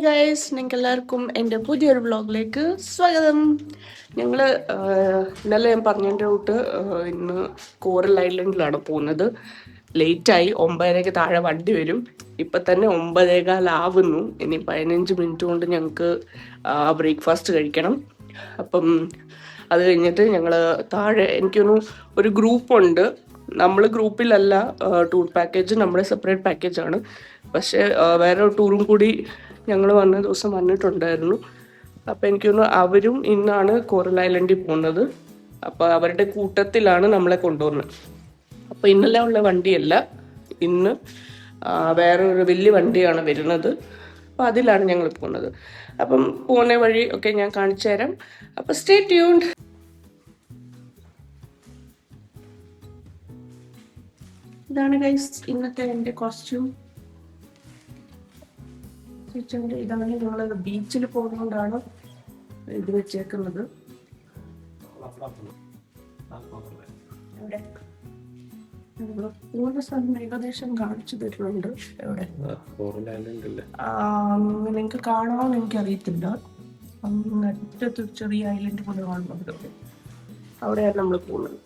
Guys, നിങ്ങൾക്ക് എല്ലാവർക്കും എൻ്റെ പുതിയൊരു വ്ളോഗിലേക്ക് സ്വാഗതം. ഞങ്ങൾ ഇന്നലെ ഞാൻ പറഞ്ഞതിൻ്റെ കൂട്ട് ഇന്ന് കോറൽ ഐലൻഡിലാണ് പോകുന്നത്. ലേറ്റായി, 9:30 താഴെ വണ്ടി വരും. ഇപ്പം തന്നെ 9:15 ഇനി 15 മിനിറ്റ് കൊണ്ട് ഞങ്ങൾക്ക് ബ്രേക്ക്ഫാസ്റ്റ് കഴിക്കണം. അപ്പം അത് കഴിഞ്ഞിട്ട് ഞങ്ങൾ താഴെ എനിക്കൊന്ന് ഒരു ഗ്രൂപ്പുണ്ട്. നമ്മൾ ഗ്രൂപ്പിലല്ല, ടൂർ പാക്കേജ് നമ്മുടെ സെപ്പറേറ്റ് പാക്കേജാണ്. പക്ഷേ വേറെ ടൂറും കൂടി ഞങ്ങൾ വന്ന ദിവസം വന്നിട്ടുണ്ടായിരുന്നു. അപ്പോൾ എനിക്കൊന്ന് അവരും ഇന്നാണ് കോറൽ ഐലൻഡിൽ പോകുന്നത്. അപ്പോൾ അവരുടെ കൂട്ടത്തിലാണ് നമ്മളെ കൊണ്ടുപോകുന്നത്. അപ്പോൾ ഇന്നലെ ഉള്ള വണ്ടിയല്ല, ഇന്ന് വേറെ ഒരു വലിയ വണ്ടിയാണ് വരുന്നത്. അപ്പോൾ അതിലാണ് ഞങ്ങൾ പോകുന്നത്. അപ്പം പോകുന്ന വഴി ഒക്കെ ഞാൻ കാണിച്ചു തരാം. അപ്പോൾ സ്റ്റേ ട്യൂൺഡ്. ഇതാണ് ഗൈസ് ഇന്നത്തെ എൻ്റെ കോസ്റ്റ്യൂം. ഇതാണ് ഞങ്ങൾ ബീച്ചിൽ പോകുന്നതുകൊണ്ടാണ് ഇത് വെച്ചേക്കുന്നത്. പൂർണ്ണ സ്ഥലം ഏകദേശം കാണിച്ചു തരുന്നുണ്ട്. എവിടെ നിങ്ങൾക്ക് കാണാമെന്ന് എനിക്കറിയത്തില്ല. അറ്റത്ത് ചെറിയ ഐലൻഡ് പോലെ കാണുന്നുണ്ട്. അവിടെയാണ് നമ്മൾ പോകുന്നത്.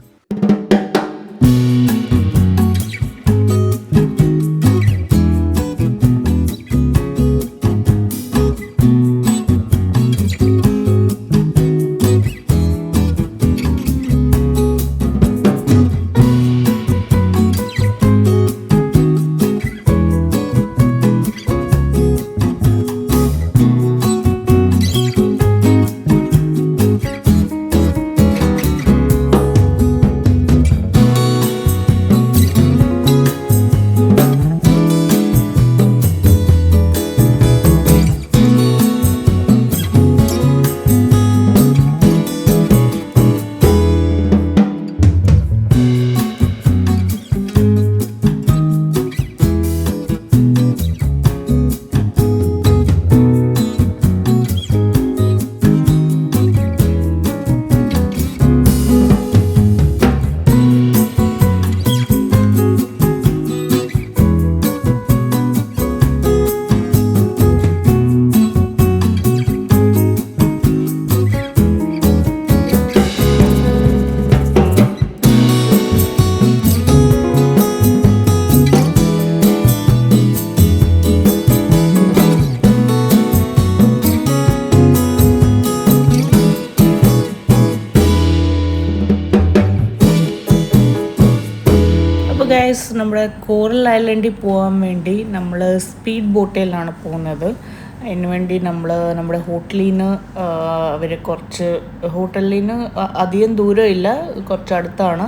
ഗൈസ്, നമ്മുടെ കോറൽ ഐലൻഡിൽ പോകാൻ വേണ്ടി നമ്മൾ സ്പീഡ് ബോട്ടിലാണ് പോകുന്നത്. അതിന് വേണ്ടി നമ്മൾ നമ്മുടെ ഹോട്ടലിൽ നിന്ന് ഹോട്ടലിൽ നിന്ന് അധികം ദൂരമില്ല, കുറച്ച് അടുത്താണ്.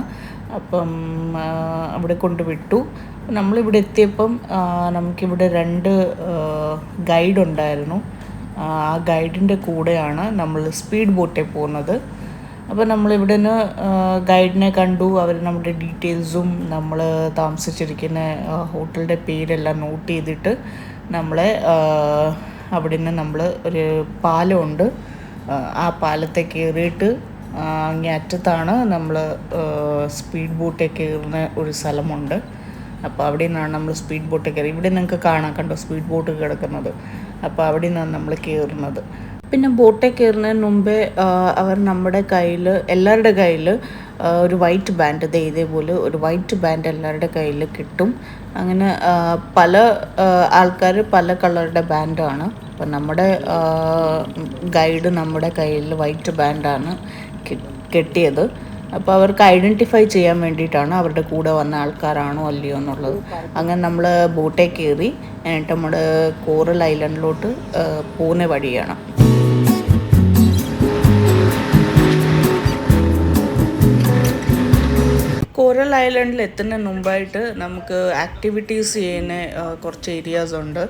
അപ്പം അവിടെ കൊണ്ട് വിട്ടു. നമ്മളിവിടെ എത്തിയപ്പം നമുക്കിവിടെ 2 ഗൈഡ് ഉണ്ടായിരുന്നു. ആ ഗൈഡിൻ്റെ കൂടെയാണ് നമ്മൾ സ്പീഡ് ബോട്ടിൽ പോകുന്നത്. അപ്പോൾ നമ്മളിവിടെ നിന്ന് ഗൈഡിനെ കണ്ടു. അവർ നമ്മുടെ ഡീറ്റെയിൽസും നമ്മൾ താമസിച്ചിരിക്കുന്ന ഹോട്ടലിൻ്റെ പേരെല്ലാം നോട്ട് ചെയ്തിട്ട് നമ്മളെ അവിടെ നിന്ന് നമ്മൾ ഒരു പാലമുണ്ട്, ആ പാലത്തെ കയറിയിട്ട് അങ്ങേ അറ്റത്താണ് നമ്മൾ സ്പീഡ് ബോട്ടിൽ കയറുന്ന ഒരു സ്ഥലമുണ്ട്. അപ്പോൾ അവിടെ നിന്നാണ് നമ്മൾ സ്പീഡ് ബോട്ടിൽ കയറി. ഇവിടെ നിങ്ങൾക്ക് കാണാൻ കണ്ടോ സ്പീഡ് ബോട്ട് കിടക്കുന്നത്. അപ്പോൾ അവിടെ നിന്നാണ് നമ്മൾ കയറുന്നത്. പിന്നെ ബോട്ടിൽ കയറുന്നതിന് മുമ്പേ അവർ നമ്മുടെ കയ്യിൽ, എല്ലാവരുടെ കയ്യിൽ ഒരു വൈറ്റ് ബാൻഡ്, ഇതേപോലെ ഒരു വൈറ്റ് ബാൻഡ് എല്ലാവരുടെ കയ്യിൽ കിട്ടും. അങ്ങനെ പല ആൾക്കാർ പല കളറുടെ ബാൻഡാണ്. അപ്പം നമ്മുടെ ഗൈഡ് നമ്മുടെ കയ്യിൽ വൈറ്റ് ബാൻഡാണ് കെട്ടിയത്. അപ്പോൾ അവർക്ക് ഐഡൻറ്റിഫൈ ചെയ്യാൻ വേണ്ടിയിട്ടാണ് അവരുടെ കൂടെ വന്ന ആൾക്കാരാണോ അല്ലയോ എന്നുള്ളത്. അങ്ങനെ നമ്മൾ ബോട്ടിൽ കയറി എന്നിട്ട് നമ്മൾ കോറൽ ഐലൻഡിലോട്ട് പോകുന്ന വഴിയാണ്. കോറൽ ഐലൻഡിൽ എത്തുന്നതിന് മുമ്പായിട്ട് നമുക്ക് ആക്ടിവിറ്റീസ് ചെയ്യുന്ന കുറച്ച് ഏരിയാസ് ഉണ്ട്.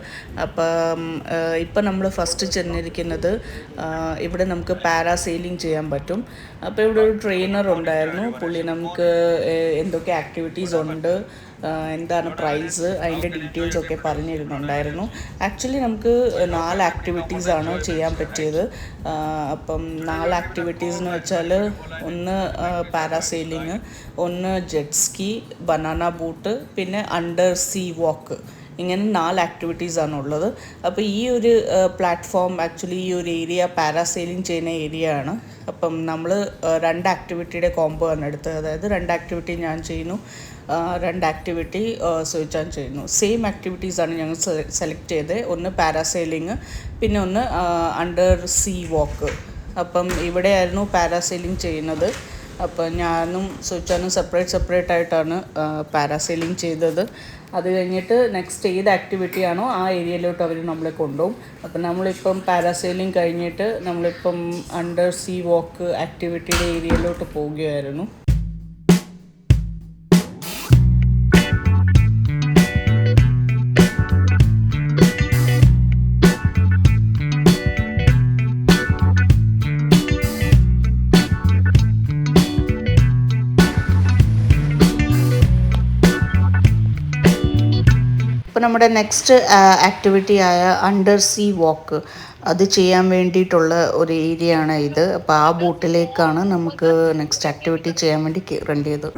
അപ്പം ഇപ്പം നമ്മൾ ഫസ്റ്റ് ചെന്നിരിക്കുന്നത് ഇവിടെ നമുക്ക് പാരാസെയിലിംഗ് ചെയ്യാൻ പറ്റും. അപ്പോൾ ഇവിടെ ഒരു ട്രെയിനർ ഉണ്ടായിരുന്നു. പുള്ളി നമുക്ക് എന്തൊക്കെ ആക്ടിവിറ്റീസ് ഉണ്ട്, എന്താണ് പ്രൈസ്, അതിൻ്റെ ഡീറ്റെയിൽസൊക്കെ പറഞ്ഞു തരുന്നുണ്ടായിരുന്നു. ആക്ച്വലി നമുക്ക് 4 ആക്ടിവിറ്റീസാണ് ചെയ്യാൻ പറ്റിയത്. അപ്പം 4 ആക്ടിവിറ്റീസ് എന്ന് വെച്ചാൽ, ഒന്ന് പാരാസെയിലിങ്, ഒന്ന് ജെറ്റ് സ്കീ, ബനാന ബോട്ട്, പിന്നെ അണ്ടർ സീ വാക്ക്. ഇങ്ങനെ 4 ആക്ടിവിറ്റീസാണ് ഉള്ളത്. അപ്പോൾ ഈ ഒരു പ്ലാറ്റ്ഫോം ആക്ച്വലി ഈ ഒരു ഏരിയ പാരാസെയിലിംഗ് ചെയ്യുന്ന ഏരിയ ആണ്. അപ്പം നമ്മൾ 2 ആക്ടിവിറ്റിയുടെ കോംബോ ആണ് എടുത്തത്. അതായത് 2 ആക്ടിവിറ്റി ഞാൻ ചെയ്യുന്നു, 2 ആക്ടിവിറ്റി സോയിച്ചാൻ ചെയ്യുന്നു. സെയിം ആക്ടിവിറ്റീസാണ് ഞങ്ങൾ സെലക്ട് ചെയ്തത്. ഒന്ന് പാരാസെയിലിംഗ്, പിന്നെ ഒന്ന് അണ്ടർ സീ വാക്ക്. അപ്പം ഇവിടെയായിരുന്നു പാരാസെയിലിംഗ് ചെയ്യുന്നത്. അപ്പം ഞാനും സോയിച്ചാനും സെപ്പറേറ്റ് ആയിട്ടാണ് പാരാസെയിലിംഗ് ചെയ്തത്. അത് കഴിഞ്ഞിട്ട് നെക്സ്റ്റ് ഏത് ആക്ടിവിറ്റിയാണോ ആ ഏരിയയിലോട്ട് അവർ നമ്മളെ കൊണ്ടുപോകും. അപ്പം നമ്മളിപ്പം പാരാസെയിലിംഗ് കഴിഞ്ഞിട്ട് നമ്മളിപ്പം അണ്ടർ സീ വാക്ക് ആക്ടിവിറ്റിയുടെ ഏരിയയിലോട്ട് പോവുകയായിരുന്നു. അപ്പോൾ നമ്മുടെ നെക്സ്റ്റ് ആക്ടിവിറ്റി ആയ അണ്ടർ സീ വാക്ക് അത് ചെയ്യാൻ വേണ്ടിയിട്ടുള്ള ഒരു ഏരിയ ആണ് ഇത്. അപ്പോൾ ആ ബോട്ടിലേക്കാണ് നമുക്ക് നെക്സ്റ്റ് ആക്ടിവിറ്റി ചെയ്യാൻ വേണ്ടി കയറേണ്ടത്.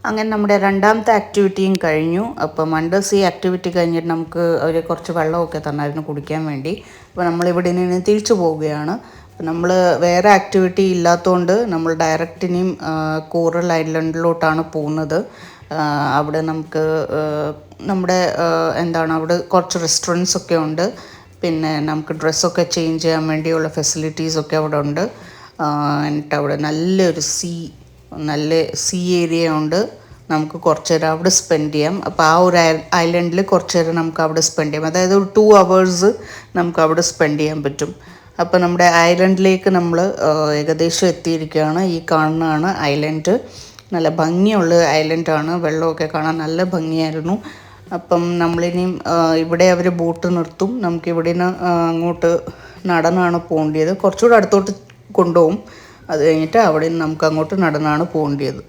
അങ്ങനെ നമ്മുടെ രണ്ടാമത്തെ ആക്ടിവിറ്റിയും കഴിഞ്ഞു. അപ്പം അണ്ടർ സീ ആക്ടിവിറ്റി കഴിഞ്ഞിട്ട് നമുക്ക് അവർ കുറച്ച് വെള്ളമൊക്കെ തന്നായിരുന്നു കുടിക്കാൻ വേണ്ടി. അപ്പോൾ നമ്മളിവിടെ നിന്ന് തിരിച്ചു പോവുകയാണ്. അപ്പം നമ്മൾ വേറെ ആക്ടിവിറ്റി ഇല്ലാത്തതുകൊണ്ട് നമ്മൾ ഡയറക്റ്റിനെയും കോറൽ ഐലൻഡിലോട്ടാണ് പോകുന്നത്. അവിടെ നമുക്ക് നമ്മുടെ അവിടെ കുറച്ച് റെസ്റ്റോറൻറ്റ്സ് ഒക്കെ ഉണ്ട്. പിന്നെ നമുക്ക് ഡ്രസ്സൊക്കെ ചേഞ്ച് ചെയ്യാൻ വേണ്ടിയുള്ള ഫെസിലിറ്റീസൊക്കെ അവിടെ ഉണ്ട്. എന്നിട്ട് അവിടെ നല്ലൊരു നല്ല സീ ഏരിയ ഉണ്ട്. നമുക്ക് കുറച്ച് നേരം അവിടെ സ്പെൻഡ് ചെയ്യാം. അപ്പോൾ ആ ഒരു ഐലൻഡിൽ കുറച്ച് നേരം നമുക്ക് അവിടെ സ്പെൻഡ് ചെയ്യാം. അതായത് ഒരു 2 hours നമുക്ക് അവിടെ സ്പെൻഡ് ചെയ്യാൻ പറ്റും. അപ്പോൾ നമ്മുടെ ഐലൻഡിലേക്ക് നമ്മൾ ഏകദേശം എത്തിയിരിക്കുകയാണ്. ഈ കാണുന്നതാണ് ഐലൻഡ്. നല്ല ഭംഗിയുള്ള ഐലൻഡാണ്. വെള്ളമൊക്കെ കാണാൻ നല്ല ഭംഗിയായിരുന്നു. അപ്പം നമ്മളിനിയും ഇവിടെ അവർ ബോട്ട് നിർത്തും. നമുക്കിവിടെ നിന്ന് അങ്ങോട്ട് നടന്നാണ് പോകേണ്ടത്. കുറച്ചുകൂടെ അടുത്തോട്ട് കൊണ്ടുപോകും. അത് കഴിഞ്ഞിട്ട് അവിടെ നിന്ന് നമുക്ക് അങ്ങോട്ട് നടന്നാണ് പോകേണ്ടത്.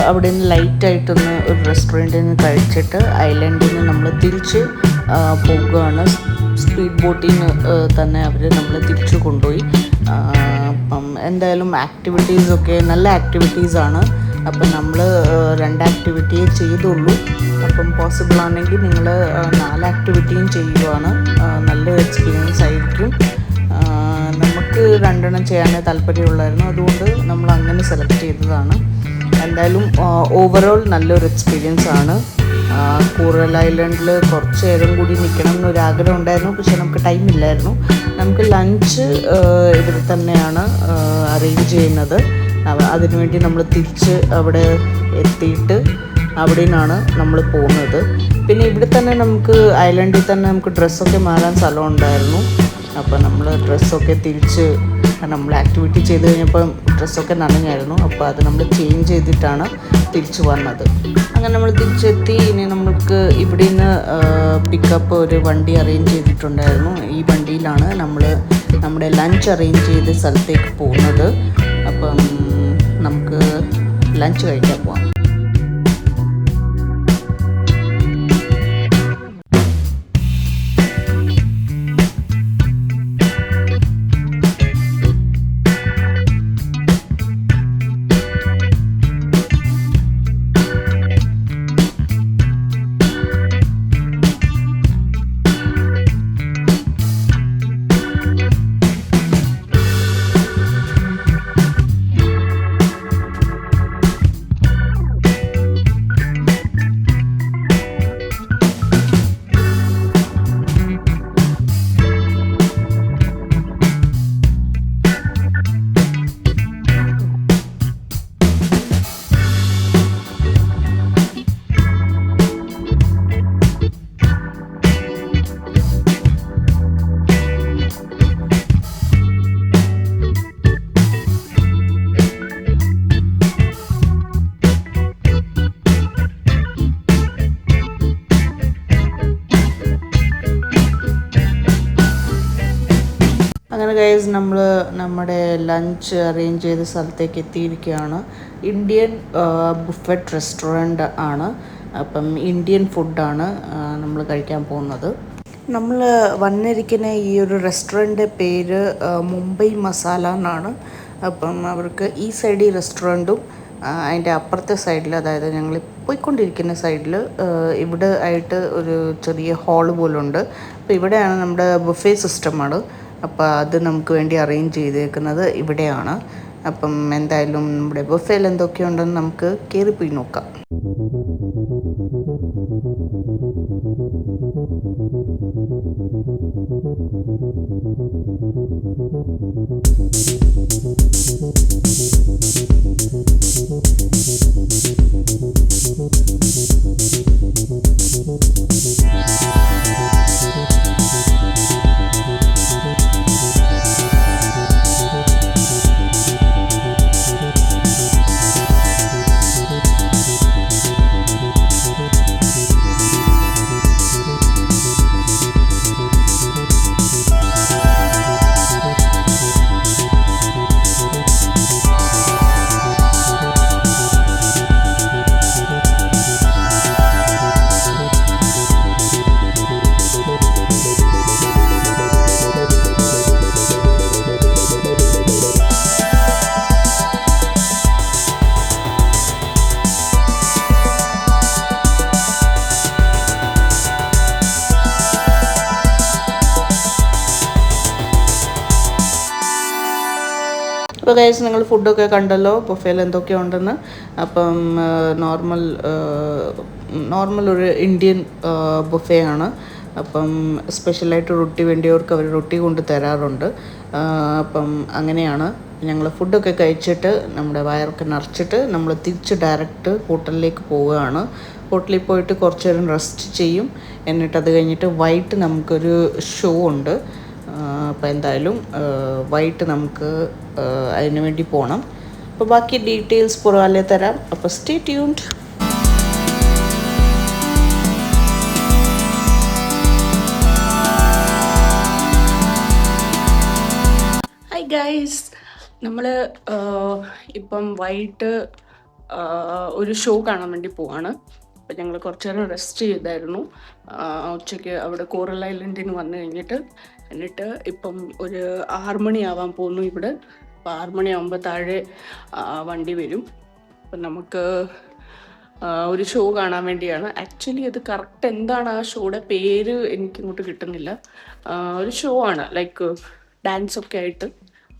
അവിടെ നിന്ന് ലൈറ്റായിട്ടൊന്ന് ഒരു റെസ്റ്റോറൻറ്റിൽ നിന്ന് കഴിച്ചിട്ട് ഐലൻഡിൽ നിന്ന് നമ്മൾ തിരിച്ച് പോകുകയാണ്. സ്പീഡ് ബോട്ടിന് തന്നെ അവർ നമ്മളെ തിരിച്ചു കൊണ്ടുപോയി. അപ്പം എന്തായാലും ആക്ടിവിറ്റീസൊക്കെ നല്ല ആക്ടിവിറ്റീസാണ്. അപ്പം നമ്മൾ 2 ആക്ടിവിറ്റിയേ ചെയ്തുള്ളൂ. അപ്പം പോസിബിൾ ആണെങ്കിൽ നിങ്ങൾ 4 ആക്ടിവിറ്റിയും ചെയ്യുവാണ്. നല്ലൊരു എക്സ്പീരിയൻസ് ആയിരിക്കും. നമുക്ക് 2 ചെയ്യാനേ താല്പര്യമുള്ളായിരുന്നു, അതുകൊണ്ട് നമ്മൾ അങ്ങനെ സെലക്ട് ചെയ്തതാണ്. എന്തായാലും ഓവറോൾ നല്ലൊരു എക്സ്പീരിയൻസ് ആണ്. കൂറൽ ഐലൻഡിൽ കുറച്ച് നേരം കൂടി നിൽക്കണം എന്നൊരാഗ്രഹം ഉണ്ടായിരുന്നു, പക്ഷെ നമുക്ക് ടൈമില്ലായിരുന്നു. നമുക്ക് ലഞ്ച് ഇവിടെ തന്നെയാണ് അറേഞ്ച് ചെയ്യുന്നത്. അതിനുവേണ്ടി നമ്മൾ തിരിച്ച് അവിടെ എത്തിയിട്ട് അവിടെ നിന്നാണ് നമ്മൾ പോകുന്നത്. പിന്നെ ഇവിടെ തന്നെ നമുക്ക് ഐലൻഡിൽ തന്നെ നമുക്ക് ഡ്രസ്സൊക്കെ മാറാൻ സ്ഥലം ഉണ്ടായിരുന്നു. അപ്പോൾ നമ്മൾ ഡ്രസ്സൊക്കെ തിരിച്ച് നമ്മൾ ആക്ടിവിറ്റി ചെയ്ത് കഴിഞ്ഞപ്പോൾ ഡ്രസ്സൊക്കെ നനഞ്ഞായിരുന്നു. അപ്പോൾ അത് നമ്മൾ ചേഞ്ച് ചെയ്തിട്ടാണ് തിരിച്ച് വന്നത്. അങ്ങനെ നമ്മൾ തിരിച്ചെത്തി. ഇനി നമുക്ക് ഇവിടെ നിന്ന് പിക്കപ്പ് ഒരു വണ്ടി അറേഞ്ച് ചെയ്തിട്ടുണ്ടായിരുന്നു. ഈ വണ്ടിയിലാണ് നമ്മൾ നമ്മുടെ ലഞ്ച് അറേഞ്ച് ചെയ്ത സ്ഥലത്തേക്ക് പോകുന്നത്. അപ്പം നമുക്ക് ലഞ്ച് കഴിക്കാൻ പോകാം. അങ്ങനെ ഗൈസ് നമ്മൾ നമ്മുടെ ലഞ്ച് അറേഞ്ച് ചെയ്ത സ്ഥലത്തേക്ക് എത്തിയിരിക്കുകയാണ്. ഇന്ത്യൻ ബുഫറ്റ് റെസ്റ്റോറൻറ്റ് ആണ്. അപ്പം ഇന്ത്യൻ ഫുഡാണ് നമ്മൾ കഴിക്കാൻ പോകുന്നത്. നമ്മൾ വന്നിരിക്കുന്ന ഈ ഒരു റെസ്റ്റോറൻറ്റിൻ്റെ പേര് മുംബൈ മസാല എന്നാണ്. അപ്പം അവർക്ക് ഈ സൈഡിൽ റെസ്റ്റോറൻറ്റും അതിൻ്റെ അപ്പുറത്തെ സൈഡിൽ, അതായത് ഞങ്ങൾ പോയിക്കൊണ്ടിരിക്കുന്ന സൈഡിൽ ഇവിടെ ആയിട്ട് ഒരു ചെറിയ ഹാള് പോലുണ്ട്. അപ്പോൾ ഇവിടെയാണ് നമ്മുടെ ബുഫേ സിസ്റ്റമാണ്. അപ്പോൾ അത് നമുക്ക് വേണ്ടി അറേഞ്ച് ചെയ്തേക്കുന്നത് ഇവിടെയാണ്. അപ്പം എന്തായാലും നമ്മുടെ ബുഫേയിൽ എന്തൊക്കെയുണ്ടെന്ന് നമുക്ക് കയറിപ്പോയി നോക്കാം. ഇപ്പോൾ ഗൈസ് നിങ്ങൾ ഫുഡൊക്കെ കണ്ടല്ലോ ബുഫേയിൽ എന്തൊക്കെയുണ്ടെന്ന്. അപ്പം നോർമൽ ഒരു ഇന്ത്യൻ ബുഫേ ആണ്. അപ്പം സ്പെഷ്യലായിട്ട് റൊട്ടി വേണ്ടിയവർക്ക് അവർ റൊട്ടി കൊണ്ട് തരാറുണ്ട്. അപ്പം അങ്ങനെയാണ് ഞങ്ങൾ ഫുഡൊക്കെ കഴിച്ചിട്ട് നമ്മുടെ വയറൊക്കെ നിറച്ചിട്ട് നമ്മൾ തിരിച്ച് ഡയറക്റ്റ് ഹോട്ടലിലേക്ക് പോവുകയാണ്. ഹോട്ടലിൽ പോയിട്ട് കുറച്ച് നേരം റെസ്റ്റ് ചെയ്യും. എന്നിട്ട് അത് കഴിഞ്ഞിട്ട് വൈകിട്ട് നമുക്കൊരു ഷോ ഉണ്ട്. അപ്പോൾ എന്തായാലും വൈകിട്ട് നമുക്ക് അതിന് വേണ്ടി പോകണം. അപ്പോൾ ബാക്കി ഡീറ്റെയിൽസ് പുറകെ തരാം. അപ്പോൾ സ്റ്റേ ട്യൂൺഡ്. ഹായ് ഗൈസ്, നമ്മൾ ഇപ്പം വൈകിട്ട് ഒരു ഷോ കാണാൻ വേണ്ടി പോവാണ്. അപ്പം ഞങ്ങൾ കുറച്ച് നേരം റെസ്റ്റ് ചെയ്തായിരുന്നു. ഉച്ചയ്ക്ക് അവിടെ കോറൽ ഐലൻഡിന് വന്നു കഴിഞ്ഞിട്ട് ഇപ്പം ഒരു 6 മണിയാവാൻ പോകുന്നു ഇവിടെ. അപ്പോൾ 6 മണിയാകുമ്പോൾ താഴെ വണ്ടി വരും. അപ്പം നമുക്ക് ഒരു ഷോ കാണാൻ വേണ്ടിയാണ്. ആക്ച്വലി അത് കറക്റ്റ് എന്താണ് ആ ഷോയുടെ പേര് എനിക്കിങ്ങോട്ട് കിട്ടുന്നില്ല. ഒരു ഷോ ആണ്, ലൈക്ക് ഡാൻസൊക്കെ ആയിട്ട്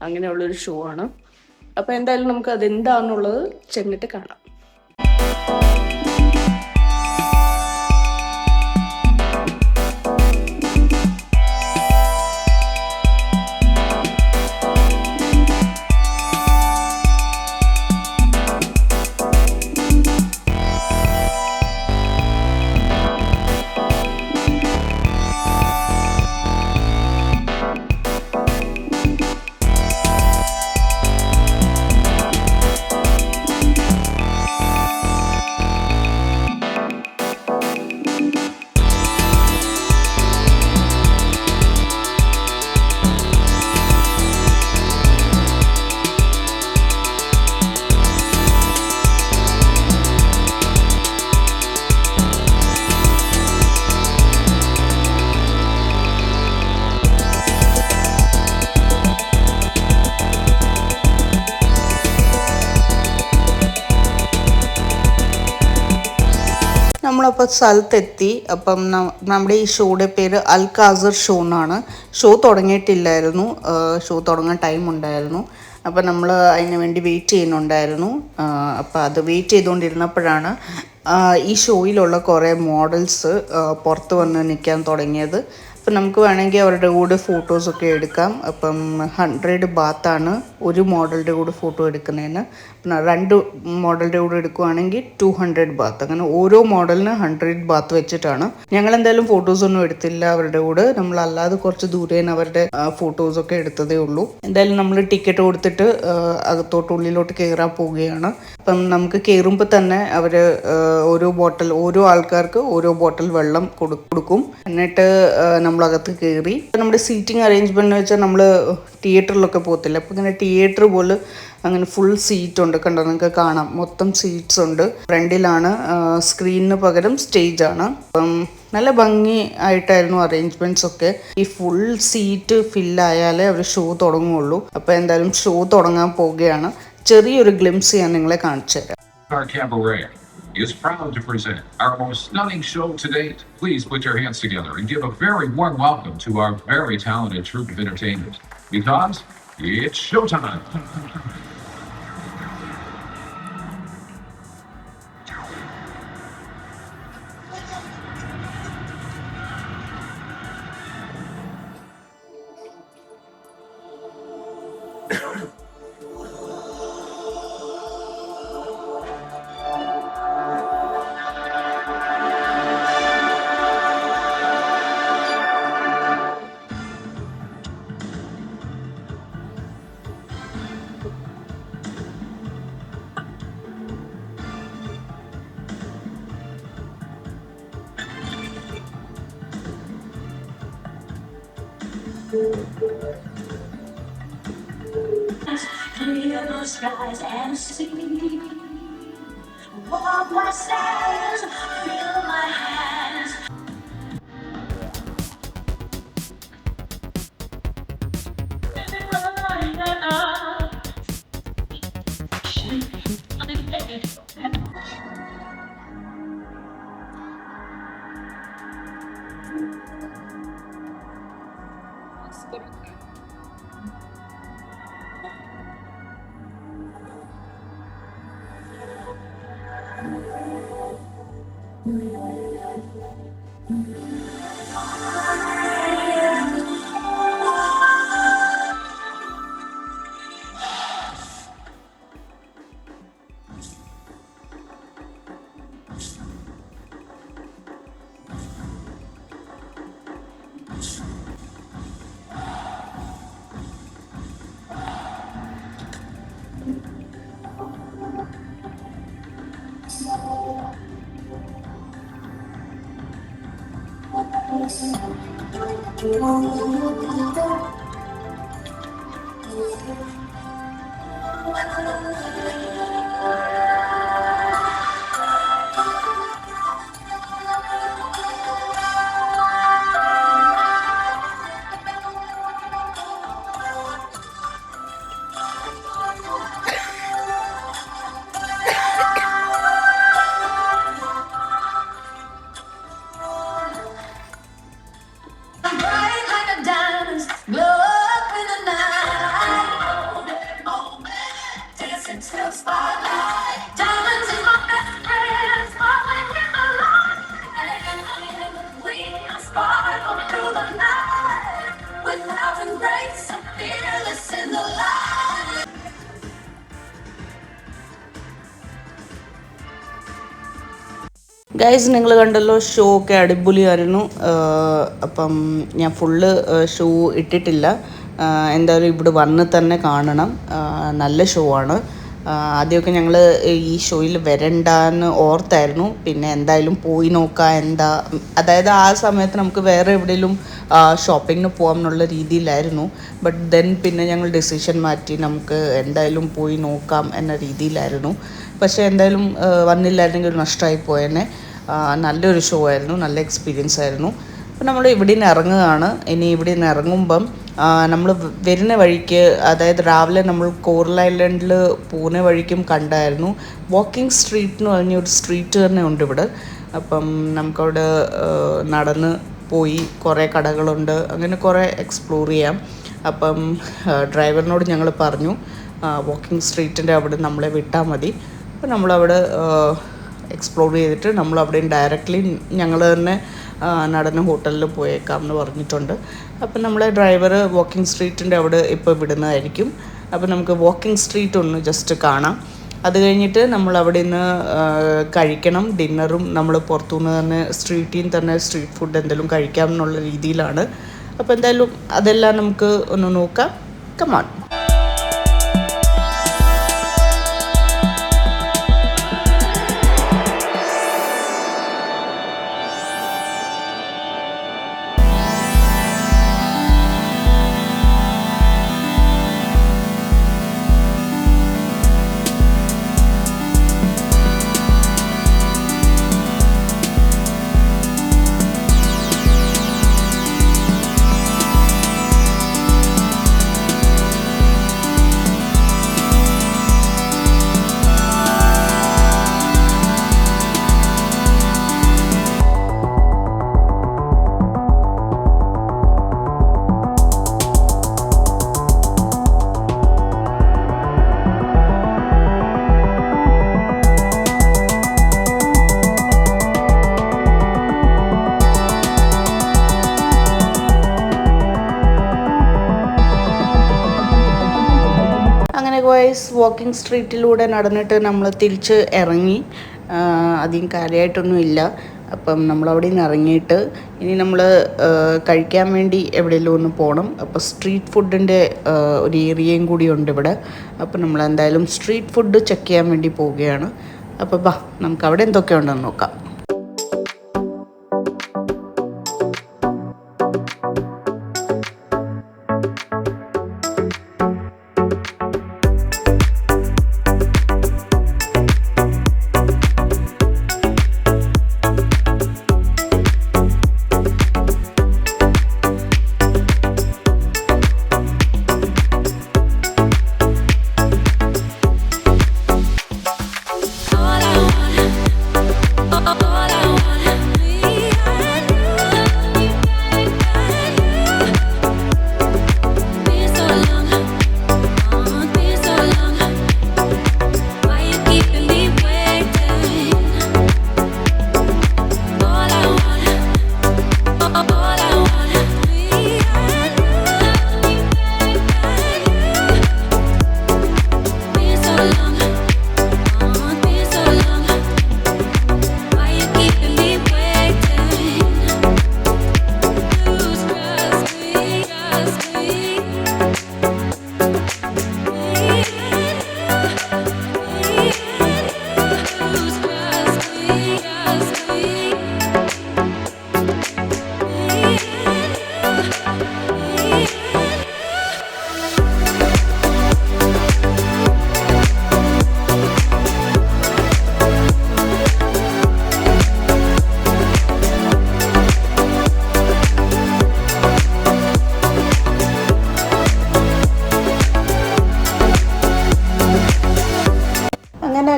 അങ്ങനെയുള്ളൊരു ഷോ ആണ്. അപ്പോൾ എന്തായാലും നമുക്ക് അതെന്താണെന്നുള്ളത് ചെന്നിട്ട് കാണാം. നമ്മളപ്പോൾ സ്ഥലത്തെത്തി. അപ്പം നമ്മുടെ ഈ ഷോയുടെ പേര് അൽ ഖാസർ ഷോ എന്നാണ്. ഷോ തുടങ്ങിയിട്ടില്ലായിരുന്നു, ഷോ തുടങ്ങാൻ ടൈം ഉണ്ടായിരുന്നു. അപ്പം നമ്മൾ അതിന് വേണ്ടി വെയിറ്റ് ചെയ്യുന്നുണ്ടായിരുന്നു. അപ്പോൾ അത് വെയിറ്റ് ചെയ്തുകൊണ്ടിരുന്നപ്പോഴാണ് ഈ ഷോയിലുള്ള കുറേ മോഡൽസ് പുറത്ത് വന്ന് നിൽക്കാൻ തുടങ്ങിയത്. അപ്പം നമുക്ക് വേണമെങ്കിൽ അവരുടെ കൂടെ ഫോട്ടോസൊക്കെ എടുക്കാം. അപ്പം 100 ബാത്താണ് ഒരു മോഡലിൻ്റെ കൂടെ ഫോട്ടോ എടുക്കുന്നതിന്. പിന്നെ 2 മോഡലിൻ്റെ കൂടെ എടുക്കുകയാണെങ്കിൽ 200 ബാത്ത്. അങ്ങനെ ഓരോ മോഡലിന് 100 ബാത്ത് വെച്ചിട്ടാണ്. ഞങ്ങൾ എന്തായാലും ഫോട്ടോസൊന്നും എടുത്തില്ല അവരുടെ കൂടെ. നമ്മളല്ലാതെ കുറച്ച് ദൂരേന്ന് അവരുടെ ഫോട്ടോസൊക്കെ എടുത്തതേ ഉള്ളൂ. എന്തായാലും നമ്മൾ ടിക്കറ്റ് കൊടുത്തിട്ട് ഉള്ളിലോട്ട് കയറാൻ പോവുകയാണ്. അപ്പം നമുക്ക് കയറുമ്പോൾ തന്നെ അവർ ഓരോ ആൾക്കാർക്ക് ഓരോ ബോട്ടിൽ വെള്ളം കൊടുക്കും. എന്നിട്ട് നമ്മളകത്ത് കയറി. നമ്മുടെ സീറ്റിംഗ് അറേഞ്ച്മെൻറ്റ് എന്ന് വെച്ചാൽ നമ്മൾ തിയേറ്ററിലൊക്കെ പോകത്തില്ല, അപ്പോൾ ഇങ്ങനെ തിയേറ്റർ പോലെ അങ്ങനെ ഫുൾ സീറ്റ് ഉണ്ട്. കണ്ടോ, നിങ്ങൾക്ക് കാണാം, മൊത്തം സീറ്റ്സ് ഉണ്ട്. ഫ്രണ്ടിലാണ് സ്ക്രീനിന് പകരം സ്റ്റേജാണ്. അപ്പം നല്ല ഭംഗി ആയിട്ടായിരുന്നു അറേഞ്ച്മെൻറ്റ്സ് ഒക്കെ. ഈ ഫുൾ സീറ്റ് ഫില്ലായാലേ അവർ ഷോ തുടങ്ങുള്ളൂ. അപ്പോൾ എന്തായാലും ഷോ തുടങ്ങാൻ പോവുകയാണ്. ചെറിയൊരു ഗ്ലിംസ് ഞാൻ നിങ്ങളെ കാണിച്ചു തരാം. Is proud to present our most stunning show to date. Please put your hands together and give a very warm welcome to our very talented troupe of entertainment, because it's showtime. Clear the skies and see. Walk my stairs, feel my hands. till spotlight. Diamonds is my best friend, sparkling in the light. We sparkle through the night with love and grace, so fearless in the light. Guys നിങ്ങൾ കണ്ടല്ലോ, show ഒക്കെ അടിപൊളിയായിരുന്നു. അപ്പം ഞാൻ full show ഇട്ടിട്ടില്ല. എന്തായാലും ഇവിടെ വന്ന് തന്നെ കാണണം. നല്ല ഷോ ആണ്. ആദ്യമൊക്കെ ഞങ്ങൾ ഈ ഷോയിൽ വരണ്ടെന്ന് ഓർത്തായിരുന്നു. പിന്നെ എന്തായാലും പോയി നോക്കാം എന്താ, അതായത് ആ സമയത്ത് നമുക്ക് വേറെ എവിടെയെങ്കിലും ഷോപ്പിങ്ങിന് പോകാം എന്നുള്ള രീതിയിലായിരുന്നു. ബട്ട് ദെൻ പിന്നെ ഞങ്ങൾ ഡിസിഷൻ മാറ്റി, നമുക്ക് എന്തായാലും പോയി നോക്കാം എന്ന രീതിയിലായിരുന്നു. പക്ഷേ എന്തായാലും വന്നില്ലായിരുന്നെങ്കിൽ ഒരു നഷ്ടമായി പോയെന്നെ. നല്ലൊരു ഷോ ആയിരുന്നു, നല്ല എക്സ്പീരിയൻസ് ആയിരുന്നു. അപ്പോൾ നമ്മൾ ഇവിടെ നിന്ന് ഇറങ്ങുകയാണ്. ഇനി ഇവിടെ നിന്ന് ഇറങ്ങുമ്പം നമ്മൾ വരുന്ന വഴിക്ക്, അതായത് രാവിലെ നമ്മൾ കോറൽ ഐലൻഡിൽ പോകുന്ന വഴിക്കും കണ്ടായിരുന്നു വാക്കിംഗ് സ്ട്രീറ്റ് എന്ന് പറഞ്ഞൊരു സ്ട്രീറ്റ് തന്നെ ഉണ്ട് ഇവിടെ. അപ്പം നമുക്കവിടെ നടന്ന് പോയി കുറേ കടകളുണ്ട്, അങ്ങനെ കുറേ എക്സ്പ്ലോർ ചെയ്യാം. അപ്പം ഡ്രൈവറിനോട് ഞങ്ങൾ പറഞ്ഞു വാക്കിംഗ് സ്ട്രീറ്റിൻ്റെ അവിടെ നമ്മളെ വിട്ടാൽ മതി. അപ്പോൾ നമ്മളവിടെ എക്സ്പ്ലോർ ചെയ്തിട്ട് നമ്മളവിടെ ഡയറക്റ്റ്ലി ഞങ്ങൾ തന്നെ നടന്ന് ഹോട്ടലിൽ പോയേക്കാം എന്ന് പറഞ്ഞിട്ടുണ്ട്. അപ്പം നമ്മളെ ഡ്രൈവർ വാക്കിംഗ് സ്ട്രീറ്റിൻ്റെ അവിടെ ഇപ്പോൾ വിടുന്നതായിരിക്കും. അപ്പോൾ നമുക്ക് വാക്കിംഗ് സ്ട്രീറ്റ് ഒന്ന് ജസ്റ്റ് കാണാം. അത് കഴിഞ്ഞിട്ട് നമ്മൾ അവിടെ നിന്ന് കഴിക്കണം. ഡിന്നറും നമ്മൾ പുറത്തുനിന്ന് തന്നെ സ്ട്രീറ്റിൽ നിന്ന് തന്നെ സ്ട്രീറ്റ് ഫുഡ് എന്തെങ്കിലും കഴിക്കാം എന്നുള്ള രീതിയിലാണ്. അപ്പോൾ എന്തായാലും അതെല്ലാം നമുക്ക് ഒന്ന് നോക്കാം. കമാൺ. വാക്കിംഗ് സ്ട്രീറ്റിലൂടെ നടന്നിട്ട് നമ്മൾ തിരിച്ച് ഇറങ്ങി. അധികം കാര്യമായിട്ടൊന്നും ഇല്ല. അപ്പം നമ്മളവിടെ നിന്ന് ഇറങ്ങിയിട്ട് ഇനി നമ്മൾ കഴിക്കാൻ വേണ്ടി എവിടെയെങ്കിലും ഒന്ന് പോകണം. അപ്പോൾ സ്ട്രീറ്റ് ഫുഡിൻ്റെ ഒരു ഏരിയയും കൂടി ഉണ്ട് ഇവിടെ. അപ്പോൾ നമ്മൾ എന്തായാലും സ്ട്രീറ്റ് ഫുഡ് ചെക്ക് ചെയ്യാൻ വേണ്ടി പോവുകയാണ്. അപ്പോൾ നമുക്ക് അവിടെ എന്തൊക്കെയുണ്ടെന്ന് നോക്കാം.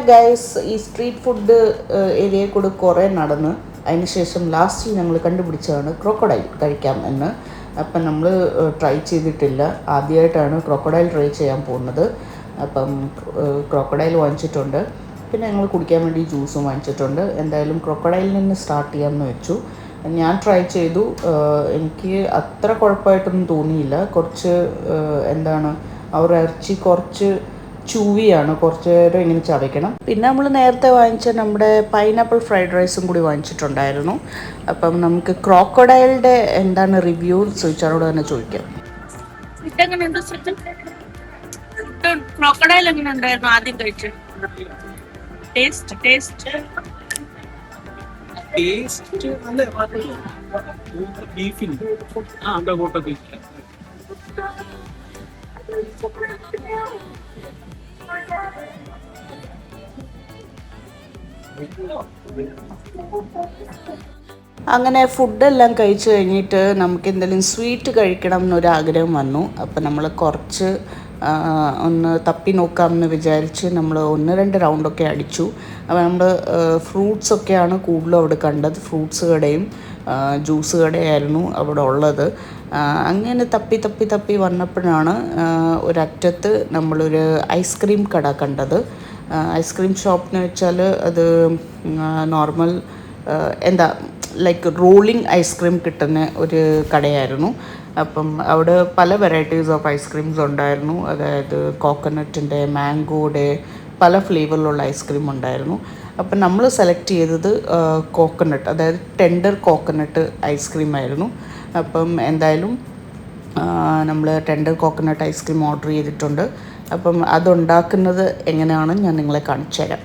ഗൈസ് ഈ സ്ട്രീറ്റ് ഫുഡ് ഏരിയയിൽ കൂടെ കുറേ നടന്ന് അതിനുശേഷം ലാസ്റ്റിൽ ഞങ്ങൾ കണ്ടുപിടിച്ചതാണ് ക്രോക്കഡൈൽ കഴിക്കാം എന്ന്. അപ്പം നമ്മൾ ട്രൈ ചെയ്തിട്ടില്ല, ആദ്യമായിട്ടാണ് ക്രോക്കഡൈൽ ട്രൈ ചെയ്യാൻ പോകുന്നത്. അപ്പം ക്രോക്കഡൈൽ വാങ്ങിച്ചിട്ടുണ്ട്. പിന്നെ ഞങ്ങൾ കുടിക്കാൻ വേണ്ടി ജ്യൂസും വാങ്ങിച്ചിട്ടുണ്ട്. എന്തായാലും ക്രോക്കഡൈലിൽ നിന്ന് സ്റ്റാർട്ട് ചെയ്യാമെന്ന് വെച്ചു. ഞാൻ ട്രൈ ചെയ്തു. എനിക്ക് അത്ര കുഴപ്പമായിട്ടൊന്നും തോന്നിയില്ല. കുറച്ച് എന്താണ് അവർ ഇറച്ചി കുറച്ച് ചൂവിയാണ്, കുറച്ച് നേരം ഇങ്ങനെ ചവയ്ക്കണം. പിന്നെ നമ്മൾ നേരത്തെ വാങ്ങിച്ച നമ്മുടെ പൈനാപ്പിൾ ഫ്രൈഡ് റൈസും കൂടി വാങ്ങിച്ചിട്ടുണ്ടായിരുന്നു. അപ്പം നമുക്ക് ക്രോക്കഡൈലിൻ്റെ എന്താണ് റിവ്യൂ ചോദിച്ചാലോട് തന്നെ ചോദിക്കാം. ക്രോക്കഡൈൽ എങ്ങനെ ഉണ്ടായിരുന്നു ആദ്യം കഴിച്ചു? ടേസ്റ്റ് ബീഫിന് കൂട്ടത്തിൽ അങ്ങനെ ഫുഡെല്ലാം കഴിച്ച് കഴിഞ്ഞിട്ട് നമുക്ക് എന്തെങ്കിലും സ്വീറ്റ് കഴിക്കണം എന്നൊരാഗ്രഹം വന്നു. അപ്പം നമ്മൾ കുറച്ച് ഒന്ന് തപ്പി നോക്കാമെന്ന് വിചാരിച്ച് നമ്മൾ 1-2 റൗണ്ടൊക്കെ അടിച്ചു. അപ്പോൾ നമ്മൾ ഫ്രൂട്ട്സൊക്കെയാണ് കൂടുതലും അവിടെ കണ്ടത്. ഫ്രൂട്ട്സ് കടയും ജ്യൂസ് കടയായിരുന്നു അവിടെ ഉള്ളത്. അങ്ങനെ തപ്പി വന്നപ്പോഴാണ് ഒരറ്റത്ത് നമ്മളൊരു ഐസ്ക്രീം കട കണ്ടത്. ഐസ്ക്രീം ഷോപ്പെന്ന് വെച്ചാൽ അത് നോർമൽ ലൈക്ക് റോളിങ് ഐസ്ക്രീം കിട്ടുന്ന ഒരു കടയായിരുന്നു. അപ്പം അവിടെ പല വെറൈറ്റീസ് ഓഫ് ഐസ്ക്രീംസ് ഉണ്ടായിരുന്നു. അതായത് കോക്കനട്ടിൻ്റെ, മാംഗോയുടെ പല ഫ്ലേവറിലുള്ള ഐസ്ക്രീം ഉണ്ടായിരുന്നു. അപ്പം നമ്മൾ സെലക്ട് ചെയ്തത് കോക്കനട്ട്, അതായത് ടെൻഡർ കോക്കനട്ട് ഐസ്ക്രീം ആയിരുന്നു. അപ്പം എന്തായാലും നമ്മൾ ടെൻഡർ കോക്കനട്ട് ഐസ്ക്രീം ഓർഡർ ചെയ്തിട്ടുണ്ട്. അപ്പം അതുണ്ടാക്കുന്നത് എങ്ങനെയാണെന്ന് ഞാൻ നിങ്ങളെ കാണിച്ചു തരാം.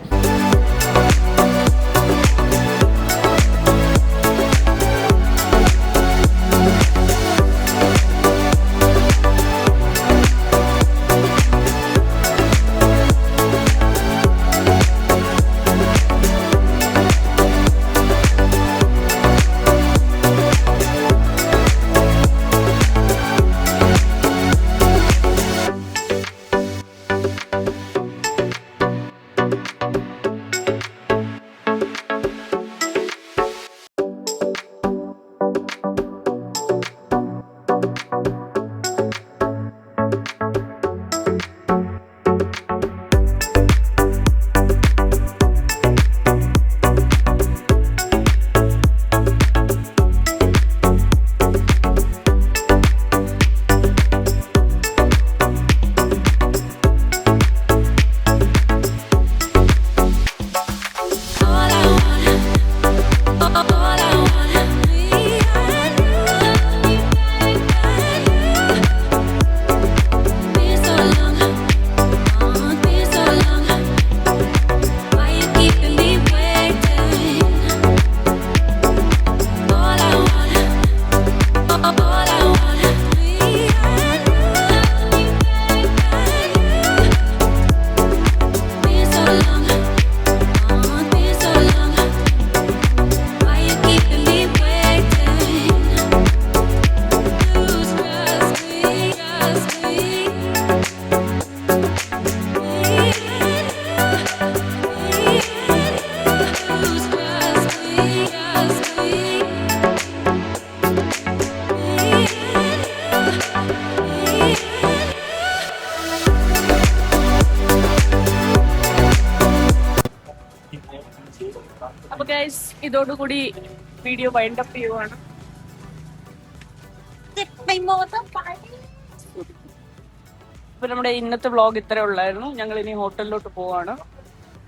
അപ്പൊ ഗൈസ് ഇതോടുകൂടി വീഡിയോ വൈൻഡ് അപ്പ് ചെയ്യുവാണ്. അപ്പൊ നമ്മുടെ ഇന്നത്തെ വ്ളോഗ് ഇത്ര ഉള്ളായിരുന്നു. ഞങ്ങൾ ഇനി ഹോട്ടലിലോട്ട് പോവാണ്.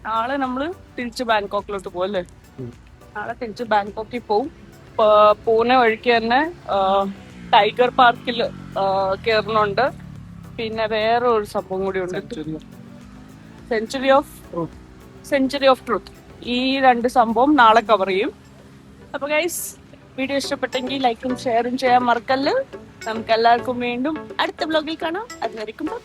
നാളെ നമ്മള് തിരിച്ച് ബാങ്കോക്കിലോട്ട് പോകും അല്ലേ? നാളെ തിരിച്ച് ബാങ്കോക്കിൽ പോവും. പോകുന്ന വഴിക്ക് തന്നെ ടൈഗർ പാർക്കിൽ കയറുന്നുണ്ട്. പിന്നെ വേറെ ഒരു സംഭവം കൂടി ഉണ്ട്, സെഞ്ചുറി ഓഫ് ട്രൂത്ത്. ഈ 2 സംഭവം നാളെ കവർ ചെയ്യും. അപ്പൊ ഗൈസ് വീഡിയോ ഇഷ്ടപ്പെട്ടെങ്കിൽ ലൈക്കും ഷെയറും ചെയ്യാൻ മറക്കല്ല്. നമുക്ക് എല്ലാവർക്കും വീണ്ടും അടുത്ത വ്ലോഗിൽ കാണാം. അതുവരെക്കും ബൈ.